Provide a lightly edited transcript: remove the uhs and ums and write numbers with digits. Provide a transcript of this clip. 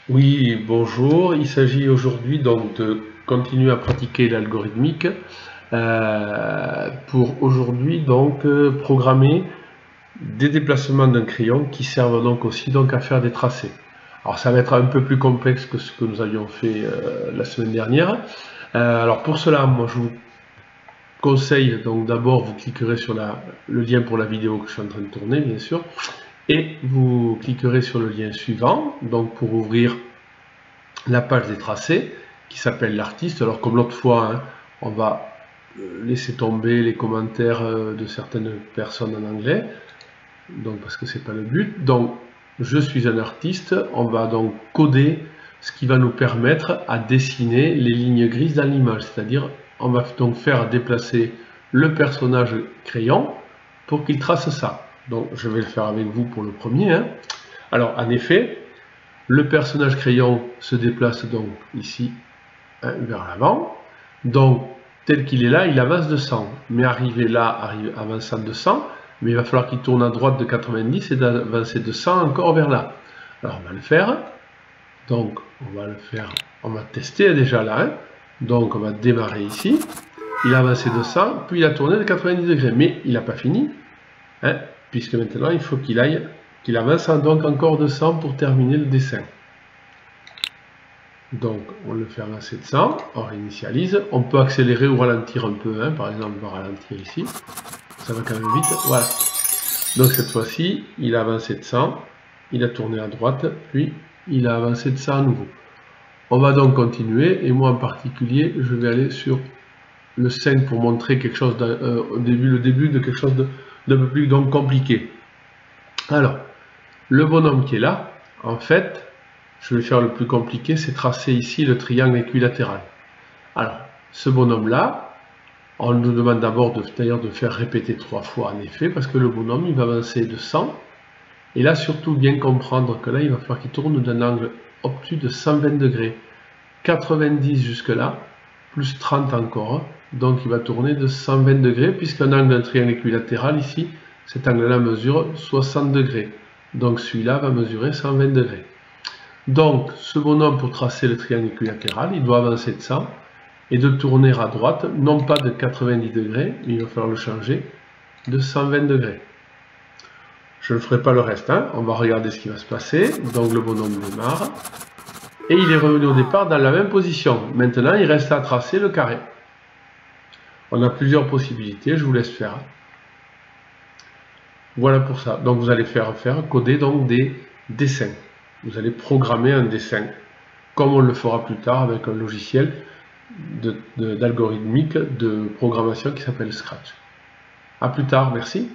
Oui, bonjour. Il s'agit aujourd'hui donc de continuer à pratiquer l'algorithmique pour aujourd'hui donc programmer des déplacements d'un crayon qui servent donc aussi donc à faire des tracés. Alors ça va être un peu plus complexe que ce que nous avions fait la semaine dernière. Alors pour cela, moi je vous conseille donc d'abord vous cliquerez sur le lien pour la vidéo que je suis en train de tourner bien sûr et vous cliquerez sur le lien suivant donc pour ouvrir la page des tracés qui s'appelle l'artiste. Alors comme l'autre fois, hein, on va laisser tomber les commentaires de certaines personnes en anglais, donc parce que c'est pas le but. Donc je suis un artiste, on va donc coder ce qui va nous permettre à dessiner les lignes grises dans l'image, c'est-à-dire on va donc faire déplacer le personnage crayon pour qu'il trace ça. Donc je vais le faire avec vous pour le premier. Hein. Alors en effet, le personnage crayon se déplace donc ici hein, vers l'avant. Donc tel qu'il est là, il avance de 100. Mais arrivé là, avançant de 100, mais il va falloir qu'il tourne à droite de 90 et d'avancer de 100 encore vers là. Alors on va le faire. Donc on va le faire. On va tester déjà là. Hein. Donc on va démarrer ici. Il a avancé de 100, puis il a tourné de 90 degrés. Mais il n'a pas fini. Hein, puisque maintenant il faut qu'il aille, qu'il avance donc encore de 100 pour terminer le dessin. Donc on le fait avancer de 100, on réinitialise, on peut accélérer ou ralentir un peu, hein, par exemple on va ralentir ici, ça va quand même vite, voilà. Donc cette fois-ci, il a avancé de 100, il a tourné à droite, puis il a avancé de 100 à nouveau. On va donc continuer, et moi en particulier, je vais aller sur le 5 pour montrer quelque chose le début de quelque chose d'un peu plus donc compliqué. Alors, le bonhomme qui est là, en fait, je vais faire le plus compliqué, c'est tracer ici le triangle équilatéral. Alors, ce bonhomme-là, on nous demande d'abord d'ailleurs de faire répéter 3 fois en effet, parce que le bonhomme, il va avancer de 100. Et là, surtout, bien comprendre que là, il va falloir qu'il tourne d'un angle obtus de 120 degrés. 90 jusque-là, plus 30 encore. Donc, il va tourner de 120 degrés, puisqu'un angle d'un triangle équilatéral, ici, cet angle-là mesure 60 degrés. Donc, celui-là va mesurer 120 degrés. Donc, ce bonhomme, pour tracer le triangle équilatéral, il doit avancer de 100 et de tourner à droite, non pas de 90 degrés, mais il va falloir le changer de 120 degrés. Je ne ferai pas le reste, hein. On va regarder ce qui va se passer. Donc, le bonhomme démarre. Et il est revenu au départ dans la même position. Maintenant, il reste à tracer le carré. On a plusieurs possibilités, je vous laisse faire. Voilà pour ça. Donc, vous allez coder donc des dessins. Vous allez programmer un dessin, comme on le fera plus tard avec un logiciel d'algorithmique de programmation qui s'appelle Scratch. A plus tard, merci.